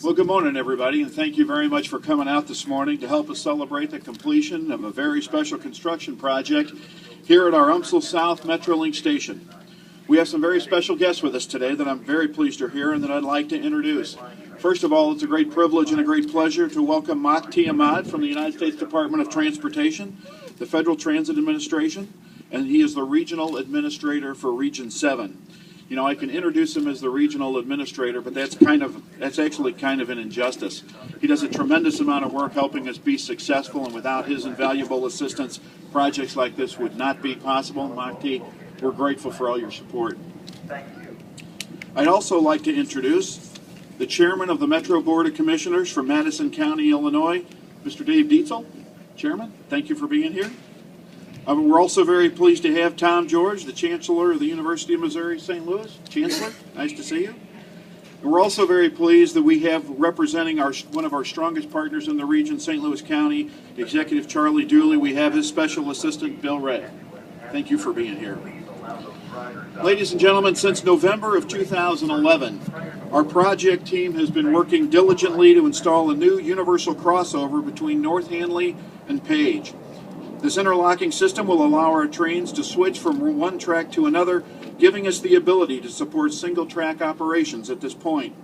Well, good morning, everybody, and thank you very much for coming out this morning to help us celebrate the completion of a very special construction project here at our UMSL South Metrolink station. We have some very special guests with us today that I'm very pleased to hear and that I'd like to introduce. First of all, it's a great privilege and a great pleasure to welcome Mukti Ahmad from the United States Department of Transportation, the Federal Transit Administration, and he is the Regional Administrator for Region 7. You know, I can introduce him as the regional administrator, but that's actually kind of an injustice. He does a tremendous amount of work helping us be successful, and without his invaluable assistance, projects like this would not be possible. Mukti, we're grateful for all your support. Thank you. I'd also like to introduce the chairman of the Metro Board of Commissioners from Madison County, Illinois, Mr. Dave Dietzel. Chairman, thank you for being here. We're also very pleased to have Tom George, the Chancellor of the University of Missouri St. Louis. Chancellor, nice to see you. And we're also very pleased that we have representing one of our strongest partners in the region, St. Louis County, Executive Charlie Dooley. We have his Special Assistant, Bill Ray. Thank you for being here. Ladies and gentlemen, since November of 2011, our project team has been working diligently to install a new universal crossover between North Hanley and Page. This interlocking system will allow our trains to switch from one track to another, giving us the ability to support single-track operations at this point.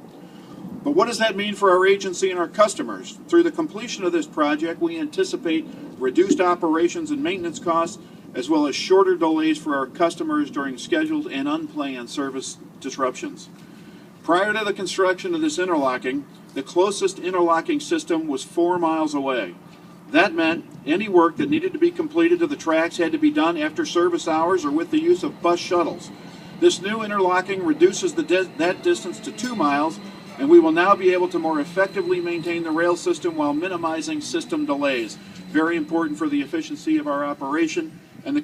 But what does that mean for our agency and our customers? Through the completion of this project, we anticipate reduced operations and maintenance costs, as well as shorter delays for our customers during scheduled and unplanned service disruptions. Prior to the construction of this interlocking, the closest interlocking system was 4 miles away. That meant any work that needed to be completed to the tracks had to be done after service hours or with the use of bus shuttles. This new interlocking reduces that distance to 2 miles, and we will now be able to more effectively maintain the rail system while minimizing system delays. Very important for the efficiency of our operation and the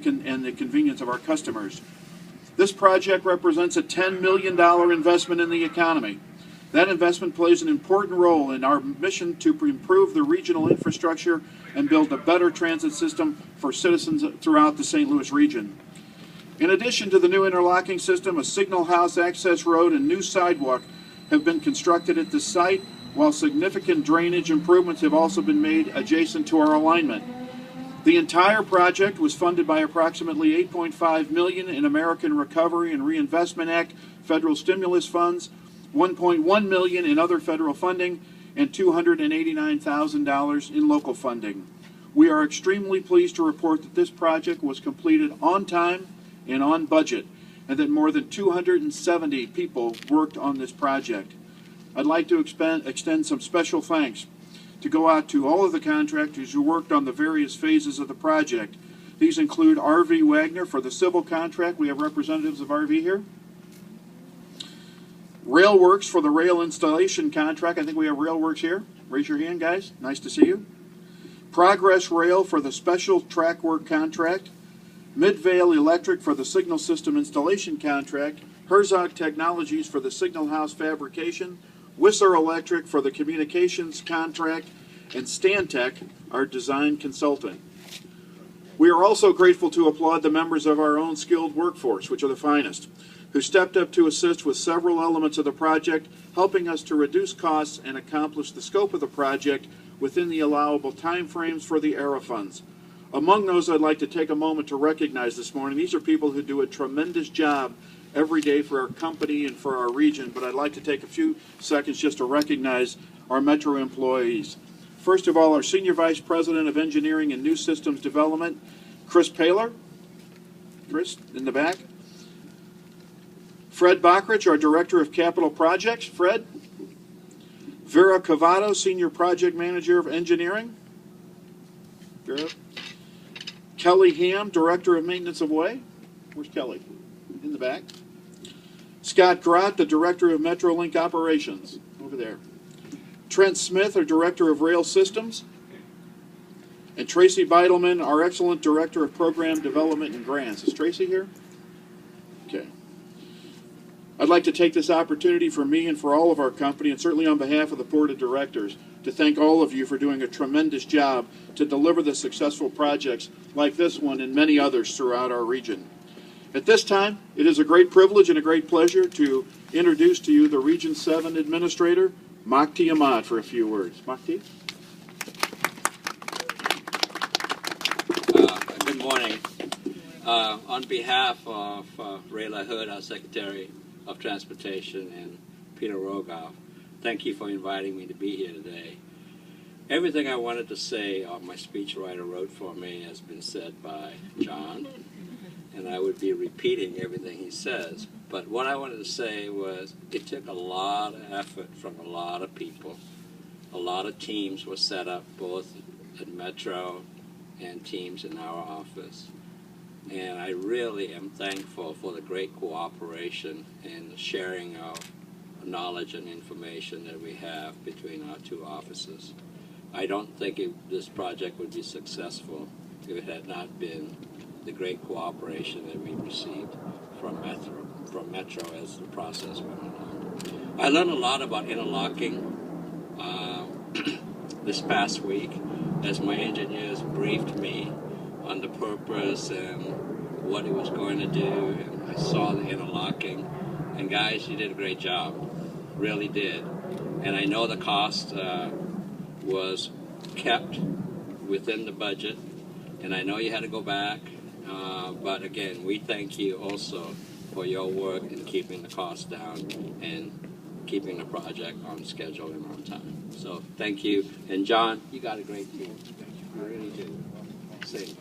convenience of our customers. This project represents a $10 million investment in the economy. That investment plays an important role in our mission to improve the regional infrastructure and build a better transit system for citizens throughout the St. Louis region. In addition to the new interlocking system, a signal house access road and new sidewalk have been constructed at the site, while significant drainage improvements have also been made adjacent to our alignment. The entire project was funded by approximately $8.5 million in American Recovery and Reinvestment Act federal stimulus funds, $1.1 million in other federal funding, and $289,000 in local funding. We are extremely pleased to report that this project was completed on time and on budget, and that more than 270 people worked on this project. I'd like to extend some special thanks to go out to all of the contractors who worked on the various phases of the project. These include R.V. Wagner for the civil contract. We have representatives of R.V. here. Railworks for the rail installation contract. I think we have Railworks here. Raise your hand, guys. Nice to see you. Progress Rail for the special track work contract. Midvale Electric for the signal system installation contract. Herzog Technologies for the signal house fabrication. Wisser Electric for the communications contract. And Stantec, our design consultant. We are also grateful to applaud the members of our own skilled workforce, which are the finest, who stepped up to assist with several elements of the project, helping us to reduce costs and accomplish the scope of the project within the allowable timeframes for the ERA funds. Among those, I'd like to take a moment to recognize this morning. These are people who do a tremendous job every day for our company and for our region, but I'd like to take a few seconds just to recognize our Metro employees. First of all, our Senior Vice President of Engineering and New Systems Development, Chris Paler. Chris, in the back. Fred Bockrich, our Director of Capital Projects. Fred. Vera Cavato, Senior Project Manager of Engineering. Vera. Kelly Ham, Director of Maintenance of Way. Where's Kelly? In the back. Scott Grott, the Director of Metrolink Operations. Over there. Trent Smith, our Director of Rail Systems. And Tracy Beidelman, our excellent Director of Program Development and Grants. Is Tracy here? Okay. I'd like to take this opportunity for me and for all of our company, and certainly on behalf of the Board of Directors, to thank all of you for doing a tremendous job to deliver the successful projects like this one and many others throughout our region. At this time, it is a great privilege and a great pleasure to introduce to you the Region 7 Administrator, Makti Ahmad, for a few words. Makti? Good morning. On behalf of Rayla Hood, our Secretary of Transportation, and Peter Rogoff, thank you for inviting me to be here today. Everything I wanted to say, my speechwriter wrote for me, has been said by John, and I would be repeating everything he says. But what I wanted to say was it took a lot of effort from a lot of people. A lot of teams were set up, both at Metro and teams in our office. And I really am thankful for the great cooperation and the sharing of knowledge and information that we have between our two offices. I don't think this project would be successful if it had not been the great cooperation that we received from Metro as the process went along. I learned a lot about interlocking this past week as my engineers briefed me on the purpose and what it was going to do, and I saw the interlocking. And guys, you did a great job, really did. And I know the cost was kept within the budget, and I know you had to go back, but again, we thank you also for your work in keeping the cost down and keeping the project on schedule and on time. So thank you. And John, you got a great team. You really do. Sing.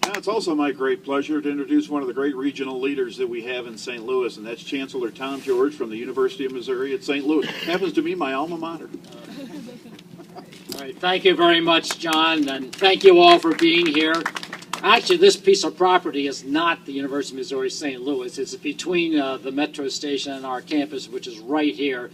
Now, it's also my great pleasure to introduce one of the great regional leaders that we have in St. Louis, and that's Chancellor Tom George from the University of Missouri at St. Louis. Happens to be my alma mater. All right, thank you very much, John, and thank you all for being here. Actually, this piece of property is not the University of Missouri St. Louis. It's between the metro station and our campus, which is right here.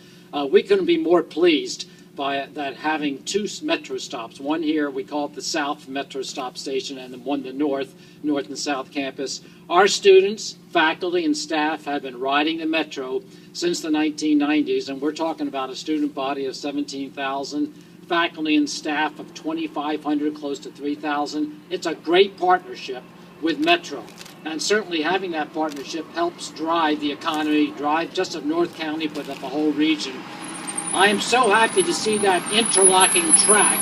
We couldn't be more pleased by that having two metro stops. One here, we call it the South Metro Stop Station, and then one the North and South Campus. Our students, faculty, and staff have been riding the metro since the 1990s, and we're talking about a student body of 17,000, faculty and staff of 2,500, close to 3,000. It's a great partnership with Metro, and certainly having that partnership helps drive the economy, drive just of North County, but of the whole region. I am so happy to see that interlocking track,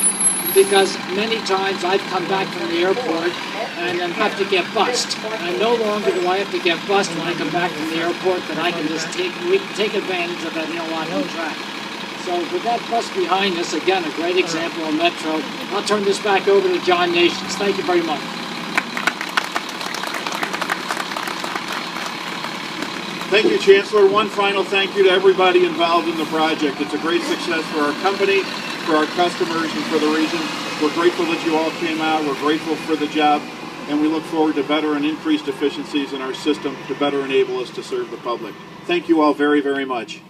because many times I've come back from the airport and then have to get bussed. And no longer do I have to get bussed when I come back from the airport, that I can just take advantage of that interlocking track. So with that bus behind us, again, a great example of Metro. I'll turn this back over to John Nations. Thank you very much. Thank you, Chancellor. One final thank you to everybody involved in the project. It's a great success for our company, for our customers, and for the region. We're grateful that you all came out. We're grateful for the job, and we look forward to better and increased efficiencies in our system to better enable us to serve the public. Thank you all very, very much.